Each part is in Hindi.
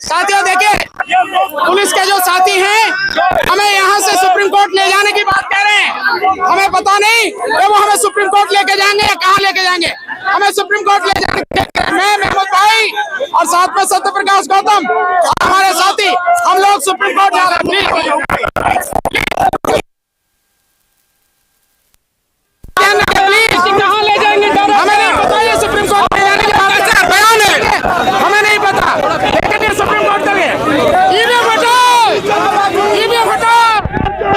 साथियों देखिए, पुलिस के जो साथी हैं हमें यहाँ से सुप्रीम कोर्ट ले जाने की बात कह रहे हैं। हमें पता नहीं कि वो हमें सुप्रीम कोर्ट लेके जाएंगे या कहाँ लेके जाएंगे। हमें सुप्रीम कोर्ट ले जाएंगे। मैं महमूद भाई और साथ में सत्य प्रकाश गौतम हमारे साथी, हम लोग सुप्रीम कोर्ट जा रहे हैं। कहाँ ले जाएंगे हमें नहीं पता। ये सुप्रीम कोर्ट ले जाने की बात बयान है, हमें नहीं पता, लेकिन ये सुप्रीम कोर्ट चले।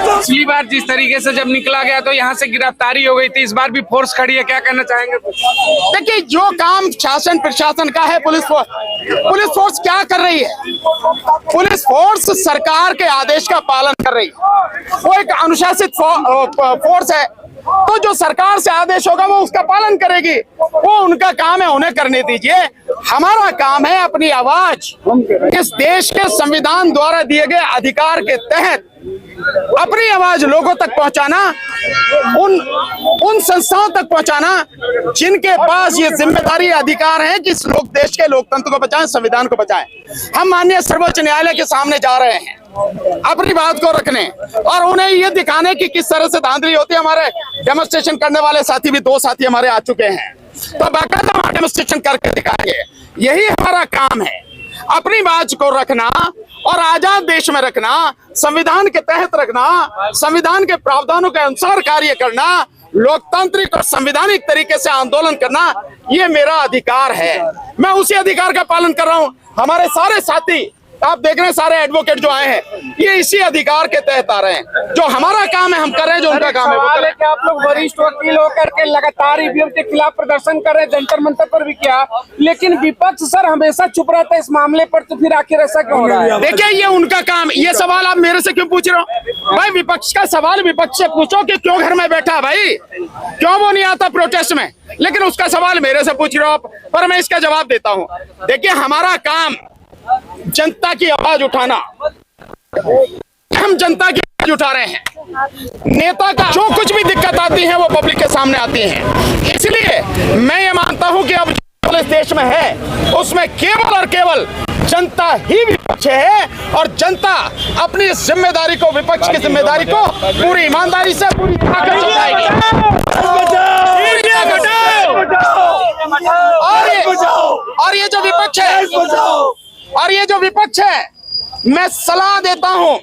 पिछली बार जिस तरीके से जब निकला गया तो यहाँ से गिरफ्तारी हो गई थी, इस बार भी फोर्स खड़ी है, क्या कहना चाहेंगे? देखिए, जो काम शासन प्रशासन का है, पुलिस फोर्स क्या कर रही है? पुलिस फोर्स सरकार के आदेश का पालन कर रही है। वो एक अनुशासित फोर्स है, तो जो सरकार से आदेश होगा वो उसका पालन करेगी। वो उनका काम है, उन्हें करने दीजिए। हमारा काम है अपनी आवाज इस देश के संविधान द्वारा दिए गए अधिकार के तहत अपनी आवाज लोगों तक पहुंचाना, उन संस्थाओं तक पहुंचाना जिनके पास ये जिम्मेदारी अधिकार है कि लोग देश के लोकतंत्र को बचाएं, संविधान को बचाएं। हम माननीय सर्वोच्च न्यायालय के सामने जा रहे हैं अपनी बात को रखने और उन्हें ये दिखाने की किस तरह से धांधली होती है। हमारे डेमोन्स्ट्रेशन करने वाले साथी भी 2 साथी हमारे आ चुके हैं, तो बाकायदा हम डेमोन्स्ट्रेशन करके दिखाएंगे। यही हमारा काम है, अपनी बात को रखना और आजाद देश में रखना, संविधान के तहत रखना, संविधान के प्रावधानों के अनुसार कार्य करना, लोकतांत्रिक और संवैधानिक तरीके से आंदोलन करना, ये मेरा अधिकार है। मैं उसी अधिकार का पालन कर रहा हूं। हमारे सारे साथी आप देख रहे हैं, सारे एडवोकेट जो आए हैं ये इसी अधिकार के तहत आ रहे हैं। जो हमारा काम है हम कर रहे हैं, जो उनका काम है वो कर रहे हैं। आप लोग वरिष्ठ वकील होकर के लगातार ईवीएम के खिलाफ प्रदर्शन कर रहे हैं, जंतर मंतर पर भी किया, लेकिन विपक्ष सर हमेशा चुप रहता है इस मामले पर, तो फिर आखिर ऐसा क्यों हो रहा है? देखिए, ये उनका काम। ये सवाल आप मेरे से क्यों पूछ रहे हो भाई? विपक्ष का सवाल विपक्ष से पूछो कि क्यों घर में बैठा भाई, क्यों वो नहीं आता प्रोटेस्ट में, लेकिन उसका सवाल मेरे से पूछ रहे हो आप, पर मैं इसका जवाब देता हूँ। देखिए, हमारा काम जनता की आवाज उठाना, हम जनता की आवाज उठा रहे हैं। नेता का जो कुछ भी दिक्कत आती है वो पब्लिक के सामने आती है। इसलिए मैं ये मानता हूं कि अब जो इस देश में है उसमें केवल और केवल जनता ही विपक्ष है, और जनता अपनी जिम्मेदारी को, विपक्ष की जिम्मेदारी को पूरी ईमानदारी से पूरी ताकत से उठाएगी। और ये जो विपक्ष है, मैं सलाह देता हूं,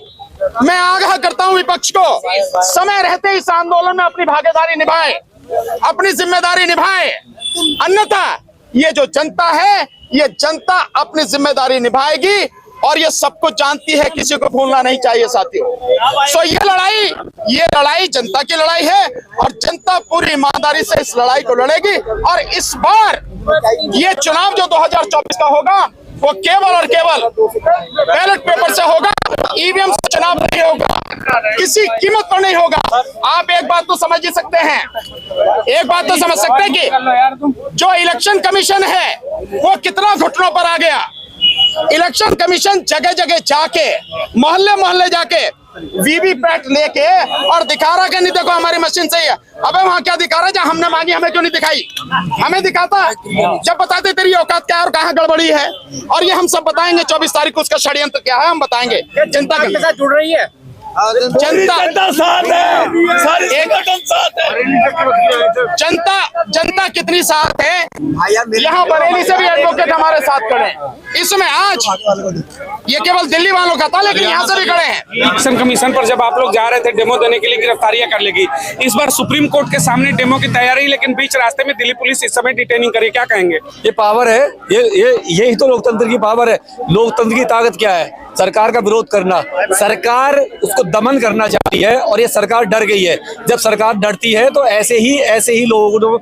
मैं आगाह करता हूं विपक्ष को, समय रहते इस आंदोलन में अपनी भागीदारी निभाए, अपनी जिम्मेदारी निभाए। अन्यथा ये जो जनता है, ये जनता अपनी जिम्मेदारी निभाएगी और ये सब कुछ जानती है, किसी को भूलना नहीं चाहिए साथियों। सो ये लड़ाई जनता की लड़ाई है और जनता पूरी ईमानदारी से इस लड़ाई को लड़ेगी। और इस बार ये चुनाव जो 2024 का होगा वो केवल और केवल बैलेट पेपर से होगा, ईवीएम से चुनाव नहीं होगा, किसी कीमत पर नहीं होगा। आप एक बात तो समझ ही सकते हैं, एक बात तो समझ सकते हैं कि जो इलेक्शन कमीशन है वो कितना घुटनों पर आ गया। इलेक्शन कमीशन जगह जगह जाके, मोहल्ले मोहल्ले जाके वीवीपैट लेके और दिखा रहा कि नहीं देखो हमारी मशीन सही है। अबे वहां क्या दिखा रहा है? जहां हमने मांगी हमें क्यों नहीं दिखाई? हमें दिखाता, जब बताते तेरी औकात क्या है और कहाँ गड़बड़ी है। और ये हम सब बताएंगे 24 तारीख को उसका षड्यंत्र क्या है, हम बताएंगे। जनता के साथ जुड़ रही है, जनता साथ है, जनता कितनी साथ है। यहाँ बरेली से भी एडवोकेट हमारे साथ खड़े हैं। इसमें आज ये केवल दिल्ली वालों का था, लेकिन यहाँ से भी खड़े हैं। इलेक्शन कमीशन पर जब आप लोग जा रहे थे डेमो देने के लिए, गिरफ्तारियां कर लेगी, इस बार सुप्रीम कोर्ट के सामने डेमो की तैयारी, लेकिन बीच रास्ते में दिल्ली पुलिस इस समय डिटेनिंग करी, क्या कहेंगे? ये पावर है, यही तो लोकतंत्र की पावर है। लोकतंत्र की ताकत क्या है? सरकार का विरोध करना। सरकार उसको दमन करना चाहती है और ये सरकार डर गई है। जब सरकार डरती है तो ऐसे ही लोगों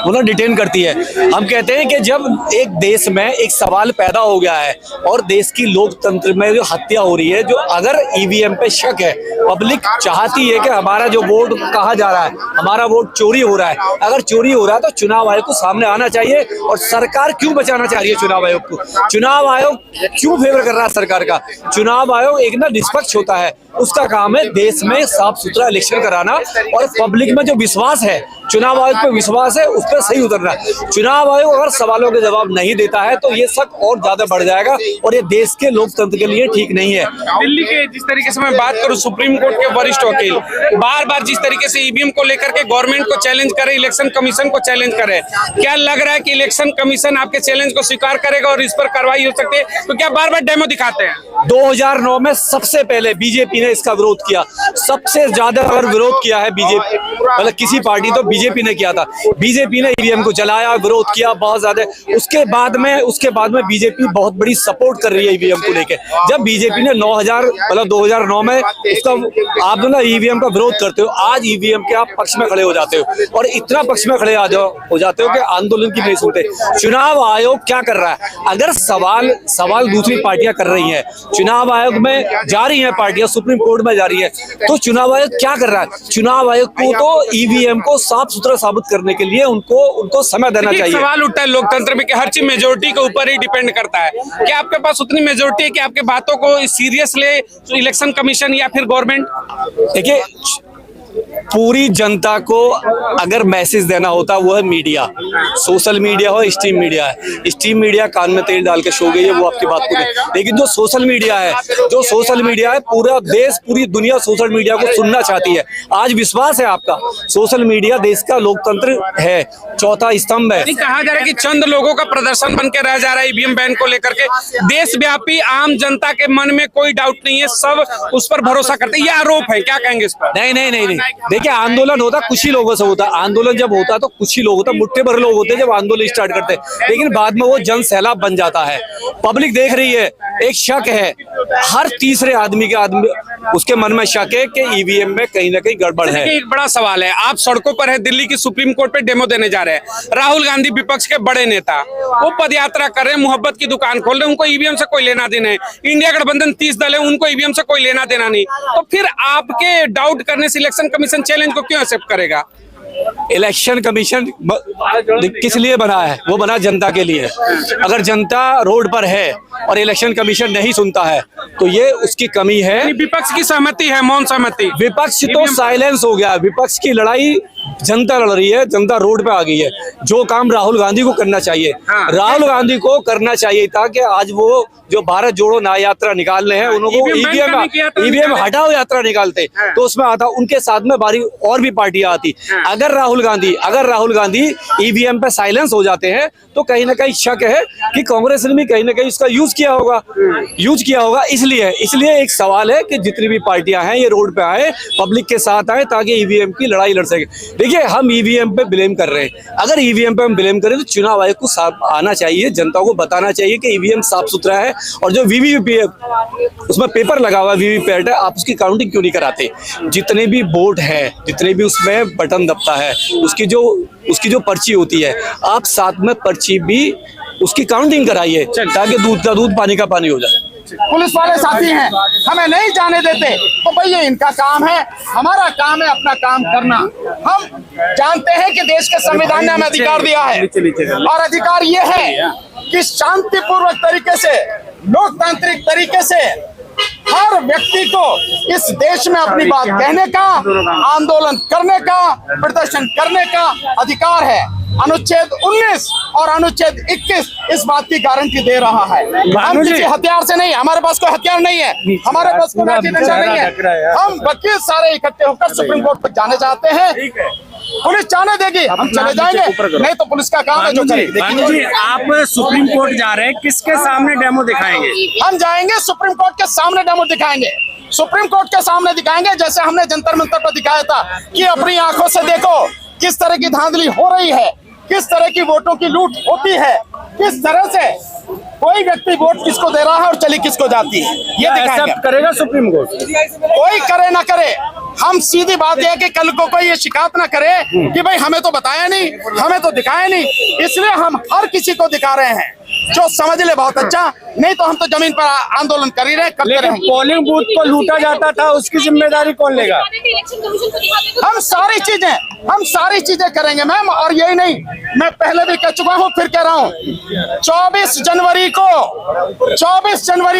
को डिटेन करती है। हम कहते हैं कि जब एक देश में एक सवाल पैदा हो गया है और देश की लोकतंत्र में जो हत्या हो रही है, जो अगर ईवीएम पे शक है, पब्लिक चाहती है कि हमारा जो वोट कहा जा रहा है, हमारा वोट चोरी हो रहा है। अगर चोरी हो रहा है तो चुनाव आयोग को सामने आना चाहिए। और सरकार क्यों बचाना चाह रही है चुनाव आयोग को? चुनाव आयोग क्यों फेवर कर रहा है सरकार का? चुनाव आयोग एक ना निष्पक्ष होता है, उसका काम है देश में साफ सुथरा इलेक्शन कराना और पब्लिक में जो विश्वास है चुनाव आयोग पे विश्वास है, उस पर सही उतरना है। चुनाव आयोग अगर सवालों के जवाब नहीं देता है तो ये शक और ज्यादा बढ़ जाएगा और ये देश के लोकतंत्र के लिए ठीक नहीं है। दिल्ली के जिस तरीके से मैं बात करूं, सुप्रीम कोर्ट के वरिष्ठ वकील बार बार जिस तरीके से ईवीएम को लेकर के गवर्नमेंट को चैलेंज करे, इलेक्शन कमीशन को चैलेंज करे, क्या लग रहा है कि इलेक्शन कमीशन आपके चैलेंज को स्वीकार करेगा और इस पर कार्रवाई हो सकती है? तो क्या बार बार डेमो दिखाते हैं? 2009 में सबसे पहले बीजेपी ने इसका विरोध किया, सबसे ज्यादा अगर विरोध किया है बीजेपी, मतलब किसी पार्टी तो बीजेपी ने किया था। बीजेपी ने ईवीएम को जलाया, विरोध किया बहुत ज्यादा। उसके बाद में बीजेपी बहुत बड़ी सपोर्ट कर रही है ईवीएम को लेके। जब बीजेपी ने 2009 में उसका, आप ना ईवीएम का विरोध करते हो, आज ईवीएम के आप पक्ष में खड़े हो जाते हो और इतना पक्ष में खड़े हो जाते हो कि आंदोलन की नहीं सुनते। चुनाव आयोग क्या कर रहा है? अगर सवाल दूसरी पार्टियां कर रही हैं, चुनाव आयोग में जा रही हैं पार्टियां, सुप्रीम कोर्ट में जा रही है, तो चुनाव आयोग क्या कर रहा है? चुनाव आयोग को तो ईवीएम को साफ सुथरा साबित करने के लिए उनको समय देना चाहिए। सवाल उठता है लोकतंत्र में कि हर चीज मेजोरिटी के ऊपर ही डिपेंड करता है। क्या आपके पास उतनी मेजोरिटी है कि आपके बातों को सीरियस ले इलेक्शन कमीशन या फिर गवर्नमेंट? देखिए, पूरी जनता को अगर मैसेज देना होता वो है मीडिया, सोशल मीडिया हो, स्ट्रीम मीडिया है। स्ट्रीम मीडिया कान में तेल डाल के सो गई है, वो आपकी बात को नहीं। लेकिन जो सोशल मीडिया है, पूरा देश, पूरी दुनिया सोशल मीडिया को सुनना चाहती है। आज विश्वास है आपका, सोशल मीडिया देश का लोकतंत्र है, चौथा स्तंभ है। कहा जा रहा है कि चंद लोगों का प्रदर्शन बन के रह जा रहा है ईवीएम बैन को लेकर के। देशव्यापी आम जनता के मन में कोई डाउट नहीं है, सब उस पर भरोसा करते हैं, ये आरोप है। क्या कहेंगे इस पर? नहीं। देखिए, आंदोलन होता कुछ ही लोगों से होता है। आंदोलन जब होता है तो कुछ ही लोग होता है, मुट्ठे भर लोग होते हैं जब आंदोलन स्टार्ट करते हैं, लेकिन बाद में वो जन सैलाब बन जाता है। पब्लिक देख रही है, एक शक है, हर तीसरे आदमी उसके मन में शक है कि ईवीएम में कहीं ना कहीं गड़बड़ है। एक बड़ा सवाल है, आप सड़कों पर है, दिल्ली की सुप्रीम कोर्ट पे डेमो देने जा रहे हैं। राहुल गांधी विपक्ष के बड़े नेता, वो पदयात्रा कर रहे हैं, मोहब्बत की दुकान खोल रहे हैं, उनको ईवीएम से कोई लेना देना है। इंडिया गठबंधन 30 दल है, उनको ईवीएम से कोई लेना देना नहीं। तो फिर आपके डाउट करने से इलेक्शन कमीशन चैलेंज को क्यों एक्सेप्ट करेगा? इलेक्शन कमीशन किस लिए बना है? वो बना जनता के लिए। अगर जनता रोड पर है और इलेक्शन कमीशन नहीं सुनता है तो ये उसकी कमी है। विपक्ष की सहमति है, मौन सहमति। विपक्ष तो साइलेंस हो गया। विपक्ष की लड़ाई जनता लड़ रही है, जनता रोड पे आ गई है। जो काम राहुल गांधी को करना चाहिए, राहुल गांधी को करना चाहिए था कि आज वो जो भारत जोड़ो न्याय यात्रा निकालने हैं, उनको ईवीएम हटाओ यात्रा निकालते तो उसमें आता, उनके साथ में बारी और भी पार्टियां आती। अगर राहुल गांधी ईवीएम पे साइलेंस हो जाते हैं तो कहीं ना कहीं शक है कि कांग्रेस ने भी कहीं ना कहीं इसका यूज किया होगा। इसलिए एक सवाल है कि जितनी भी पार्टियां हैं ये रोड पे आए, पब्लिक के साथ आए ताकि ईवीएम की लड़ाई लड़ सके। देखिए, हम ईवीएम पे ब्लेम कर रहे हैं। अगर ईवीएम पे हम ब्लेम करें तो चुनाव आयोग को साफ आना चाहिए, जनता को बताना चाहिए कि ईवीएम साफ सुथरा है और जो वीवीपैट उसमें पेपर लगा हुआ वीवीपैट है, आप उसकी काउंटिंग क्यों नहीं कराते? जितने भी वोट है, जितने भी उसमें बटन दबता है, उसकी जो पर्ची होती है, आप साथ में पर्ची भी उसकी काउंटिंग कराइए ताकि दूध का दूध, पानी का पानी हो जाए। पुलिस वाले साथी हैं, हमें नहीं जाने देते, तो भाई ये इनका काम है, हमारा काम है अपना काम करना। हम जानते हैं कि देश के संविधान ने हमें अधिकार दिया है और अधिकार ये है कि शांतिपूर्वक तरीके से, लोकतांत्रिक तरीके से हर व्यक्ति को इस देश में अपनी बात कहने का, आंदोलन करने का, प्रदर्शन करने का अधिकार है। अनुच्छेद 19 और अनुच्छेद 21 इस बात की गारंटी दे रहा है। हम किसी हथियार से नहीं, हमारे पास कोई हथियार नहीं है, हमारे पास कोई लाठी डंडा नहीं है। हम वकील सारे इकट्ठे होकर सुप्रीम कोर्ट तक जाने चाहते हैं। पुलिस जाने देगी, हम चले जाएंगे, नहीं तो पुलिस का काम है जो करेगी। आप सुप्रीम कोर्ट जा रहे हैं, किसके सामने डेमो दिखाएंगे? हम जाएंगे सुप्रीम कोर्ट के सामने डेमो दिखाएंगे। सुप्रीम कोर्ट के सामने दिखाएंगे जैसे हमने जंतर मंतर पर दिखाया था कि अपनी आंखों से देखो किस तरह की धांधली हो रही है, किस तरह की वोटों की लूट होती है, किस तरह से कोई व्यक्ति वोट किसको दे रहा है और चली किसको जाती है, ये दिखाएंगे। करेगा सुप्रीम कोर्ट? कोई करे ना करे, हम सीधी बात यह है कि कल को कोई ये शिकायत ना करे कि भाई हमें तो बताया नहीं, हमें तो दिखाया नहीं। इसलिए हम हर किसी को दिखा रहे हैं, जो समझ ले बहुत अच्छा, नहीं तो हम तो जमीन पर आंदोलन कर ही रहे, करते रहेंगे। पोलिंग बूथ को लूटा जाता था, उसकी जिम्मेदारी कौन लेगा? हम सारी चीजें करेंगे मैम, और यही नहीं, मैं पहले भी कह चुका हूँ, फिर कह रहा हूँ, 24 जनवरी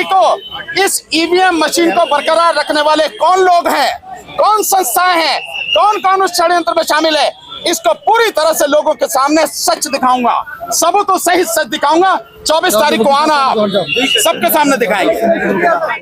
को इस ईवीएम मशीन को बरकरार रखने वाले कौन लोग हैं, कौन संस्थाएं हैं, कौन उस षड्यंत्र में शामिल है, इसको पूरी तरह से लोगों के सामने सच दिखाऊंगा, सबूतों सहित सच दिखाऊंगा। 24 तारीख को आना, आप सबके सामने दिखाएंगे।